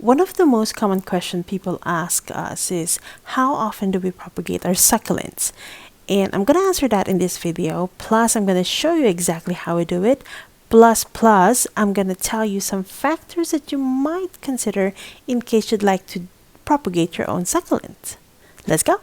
one of the most common questions people ask us is how often do we propagate our succulents? And I'm going to answer that in this video. Plus, I'm going to show you exactly how we do it. Plus, I'm going to tell you some factors that you might consider in case you'd like to propagate your own succulent. Let's go.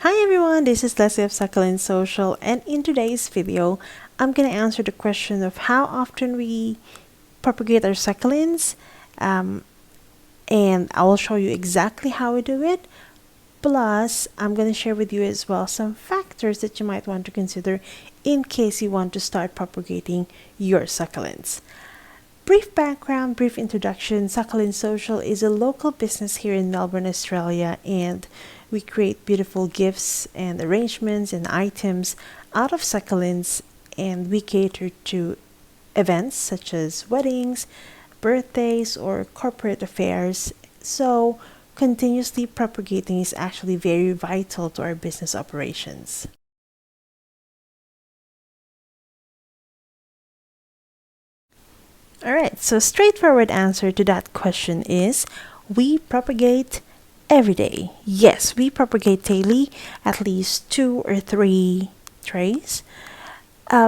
Hi everyone, this is Leslie of Succulent Social, and in today's video, I'm going to answer the question of how often we propagate our succulents, and I will show you exactly how we do it. Plus, I'm going to share with you as well some factors that you might want to consider in case you want to start propagating your succulents. Brief background, brief introduction. Succulent Social is a local business here in Melbourne, Australia, and we create beautiful gifts and arrangements and items out of succulents, and we cater to events such as weddings, birthdays, or corporate affairs. So, continuously propagating is actually very vital to our business operations. Alright, so straightforward answer to that question is we propagate every day. Yes, we propagate daily, at least 2 or 3 trays.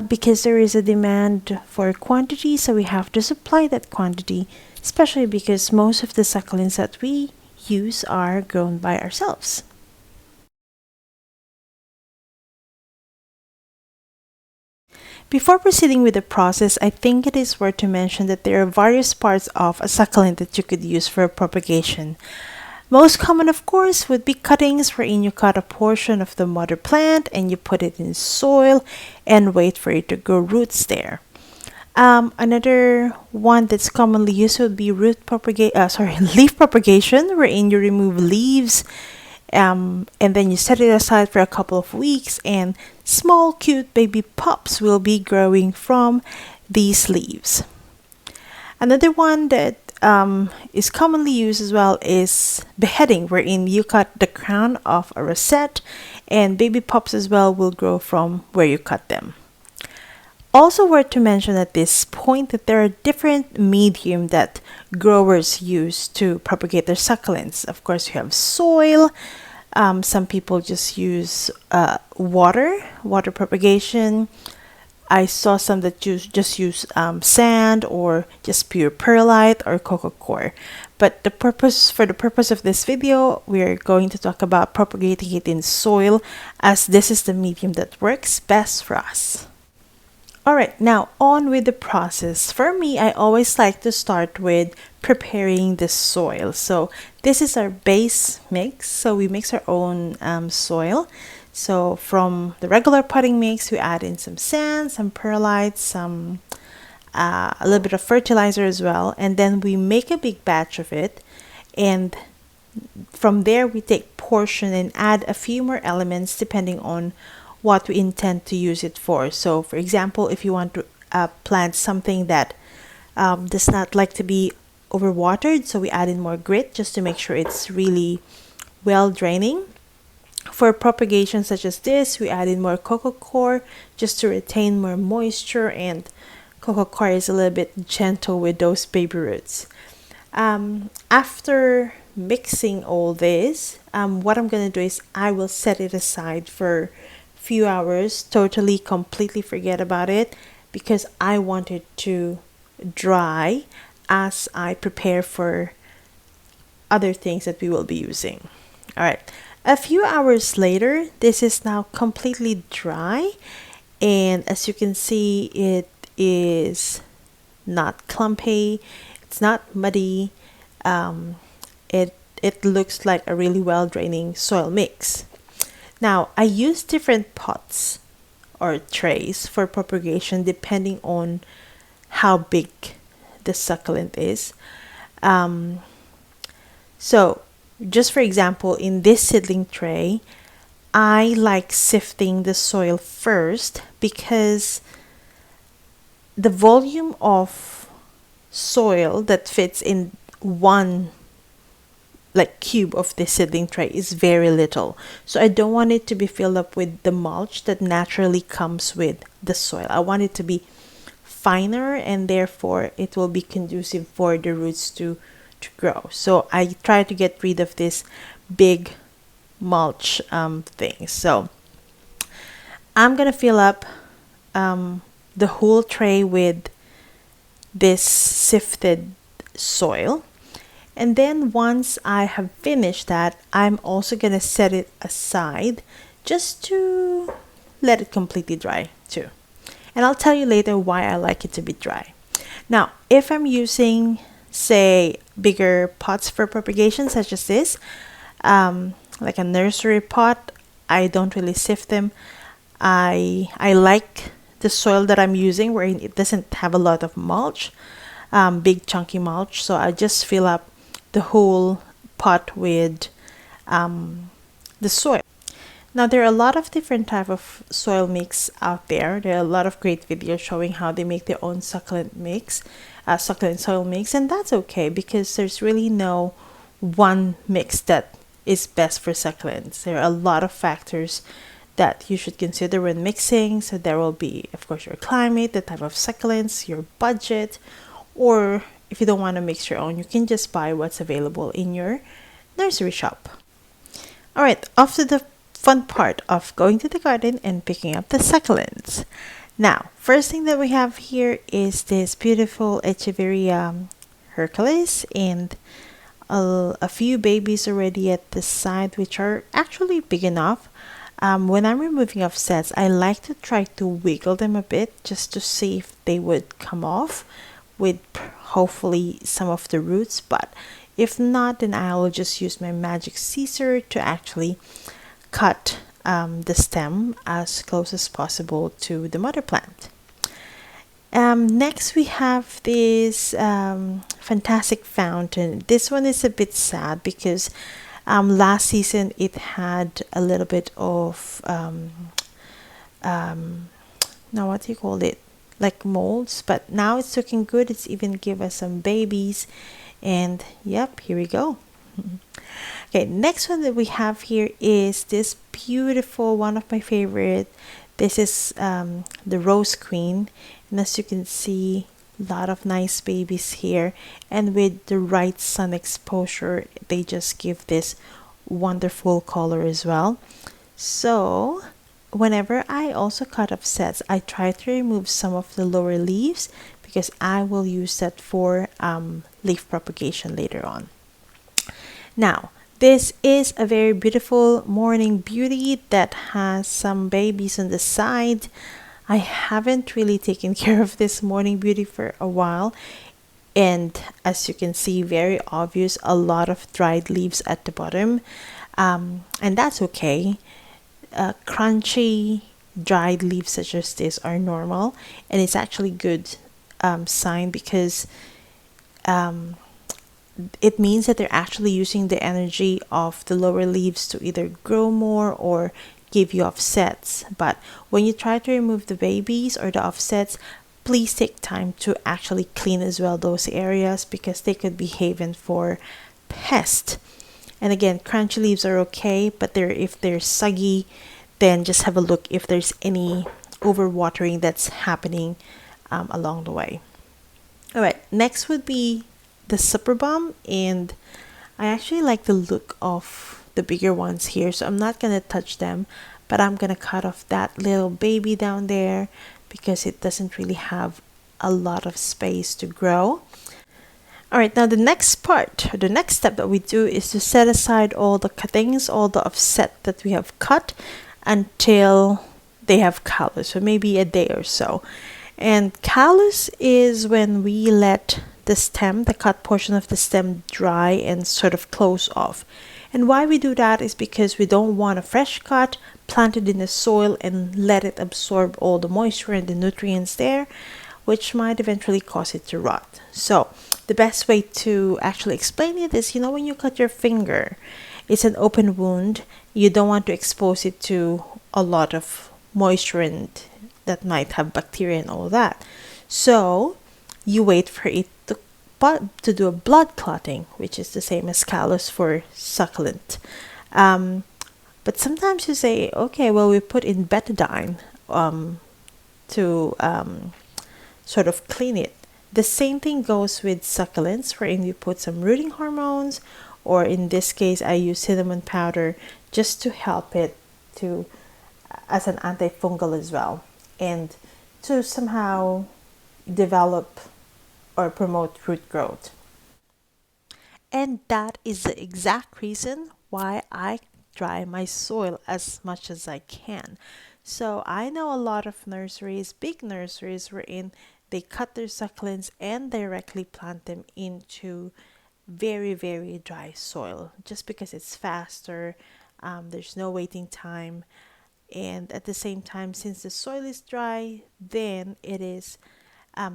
Because there is a demand for quantity, so we have to supply that quantity, especially because most of the succulents that we use are grown by ourselves. Before proceeding with the process, I think it is worth to mention that there are various parts of a succulent that you could use for propagation. Most common, of course, would be cuttings, wherein you cut a portion of the mother plant and you put it in soil and wait for it to grow roots there. Another one that's commonly used would be leaf propagation, wherein you remove leaves and then you set it aside for a couple of weeks, and small cute baby pups will be growing from these leaves. Another one that is commonly used as well is beheading, wherein you cut the crown of a rosette and baby pups as well will grow from where you cut them. Also worth to mention at this point that there are different medium that growers use to propagate their succulents. Of course, you have soil. Some people just use water propagation. I saw some that just use sand or just pure perlite or coco coir. But for the purpose of this video, we are going to talk about propagating it in soil, as this is the medium that works best for us. Alright, now on with the process. For me, I always like to start with preparing the soil. So this is our base mix. So we mix our own soil. So from the regular potting mix, we add in some sand, some perlite, a little bit of fertilizer as well. And then we make a big batch of it. And from there, we take portion and add a few more elements depending on what we intend to use it for. So for example, if you want to plant something that does not like to be overwatered, so we add in more grit just to make sure it's really well draining. For propagation such as this, we add in more coco coir just to retain more moisture, and coco coir is a little bit gentle with those baby roots. After mixing all this, what I'm going to do is I will set it aside for few hours, completely forget about it, because I want it to dry as I prepare for other things that we will be using. Alright, a few hours later, this is now completely dry, and as you can see, it is not clumpy, it's not muddy, it looks like a really well draining soil mix. Now, I use different pots or trays for propagation depending on how big the succulent is. So, just for example, in this seedling tray, I like sifting the soil first because the volume of soil that fits in one like cube of this seedling tray is very little. So I don't want it to be filled up with the mulch that naturally comes with the soil. I want it to be finer, and therefore it will be conducive for the roots to grow. So I try to get rid of this big mulch thing. So I'm gonna fill up the whole tray with this sifted soil. And then once I have finished that, I'm also going to set it aside just to let it completely dry too. And I'll tell you later why I like it to be dry. Now, if I'm using, say, bigger pots for propagation, such as this, like a nursery pot, I don't really sift them. I like the soil that I'm using where it doesn't have a lot of mulch, big chunky mulch. So I just fill up the whole pot with the soil. Now there are a lot of different type of soil mix out there. There are a lot of great videos showing how they make their own succulent mix, succulent soil mix, and that's okay because there's really no one mix that is best for succulents. There are a lot of factors that you should consider when mixing. So there will be, of course, your climate, the type of succulents, your budget, or if you don't want to mix your own, you can just buy what's available in your nursery shop. All right, off to the fun part of going to the garden and picking up the succulents. Now, first thing that we have here is this beautiful Echeveria Hercules and a few babies already at the side, which are actually big enough. When I'm removing offsets, I like to try to wiggle them a bit just to see if they would come off with hopefully some of the roots, but if not, then I will just use my magic scissor to actually cut the stem as close as possible to the mother plant. Next we have this fantastic fountain. This one is a bit sad because last season it had a little bit of now what do you call it, like molds, but now it's looking good. It's even give us some babies, and yep, here we go. Okay, next one that we have here is this beautiful, one of my favorite. This is the Rose Queen, and as you can see, a lot of nice babies here, and with the right sun exposure they just give this wonderful color as well. So whenever I also cut offsets, I try to remove some of the lower leaves because I will use that for leaf propagation later on. Now, this is a very beautiful morning beauty that has some babies on the side. I haven't really taken care of this morning beauty for a while, and as you can see, very obvious, a lot of dried leaves at the bottom, and that's okay. Crunchy dried leaves such as this are normal, and it's actually good sign because it means that they're actually using the energy of the lower leaves to either grow more or give you offsets. But when you try to remove the babies or the offsets, please take time to actually clean as well those areas because they could be haven for pests. And again, crunchy leaves are okay, but if they're soggy, then just have a look if there's any overwatering that's happening along the way. All right, next would be the super bomb, and I actually like the look of the bigger ones here, so I'm not gonna touch them, but I'm gonna cut off that little baby down there because it doesn't really have a lot of space to grow. All right, now the next part, or the next step that we do is to set aside all the cuttings, all the offset that we have cut until they have callus, so maybe a day or so. And callus is when we let the stem, the cut portion of the stem, dry and sort of close off. And why we do that is because we don't want a fresh cut planted in the soil and let it absorb all the moisture and the nutrients there, which might eventually cause it to rot. So the best way to actually explain it is, when you cut your finger, it's an open wound. You don't want to expose it to a lot of moisture and that might have bacteria and all that. So you wait for it to do a blood clotting, which is the same as callus for succulent. Um, but sometimes you say, okay, well, we put in betadine to sort of clean it. The same thing goes with succulents, wherein we put some rooting hormones, or in this case, I use cinnamon powder just to help it to as an antifungal as well, and to somehow develop or promote root growth. And that is the exact reason why I dry my soil as much as I can. So I know a lot of nurseries, big nurseries, wherein they cut their succulents and directly plant them into very, very dry soil just because it's faster. There's no waiting time. And at the same time, since the soil is dry, then it is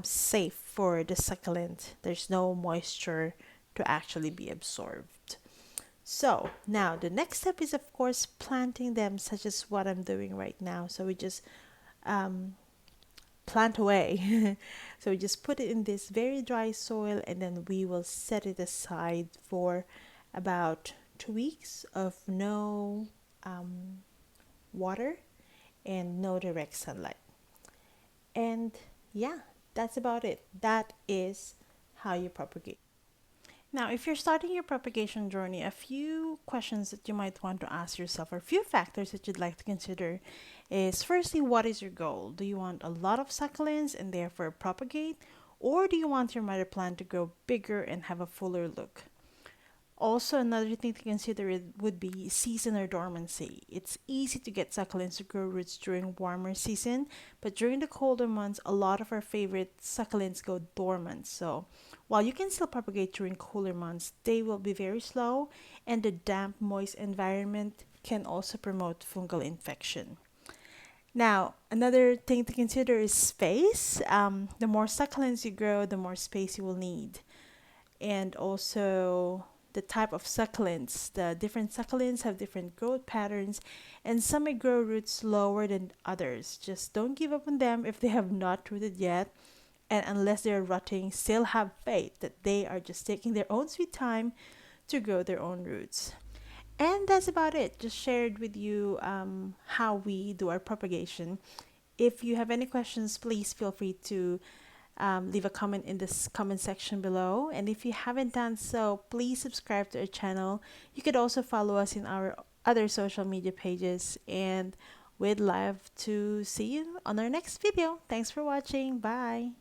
safe for the succulent. There's no moisture to actually be absorbed. So now the next step is, of course, planting them, such as what I'm doing right now. So we just um, plant away. So we just put it in this very dry soil, and then we will set it aside for about 2 weeks of no water and no direct sunlight. And yeah, that's about it. That is how you propagate. Now, if you're starting your propagation journey, a few questions that you might want to ask yourself, or a few factors that you'd like to consider, is firstly, what is your goal? Do you want a lot of succulents and therefore propagate? Or do you want your mother plant to grow bigger and have a fuller look? Also, another thing to consider would be season or dormancy. It's easy to get succulents to grow roots during warmer season, but during the colder months, a lot of our favorite succulents go dormant. So, while you can still propagate during cooler months, they will be very slow, and the damp, moist environment can also promote fungal infection. Now, another thing to consider is space. The more succulents you grow, the more space you will need, and also the type of succulents. The different succulents have different growth patterns, and some may grow roots slower than others. Just don't give up on them if they have not rooted yet, and unless they're rotting, still have faith that they are just taking their own sweet time to grow their own roots. And that's about it. Just shared with you how we do our propagation. If you have any questions, please feel free to leave a comment in this comment section below. And if you haven't done so, please subscribe to our channel. You could also follow us in our other social media pages. And we'd love to see you on our next video. Thanks for watching. Bye.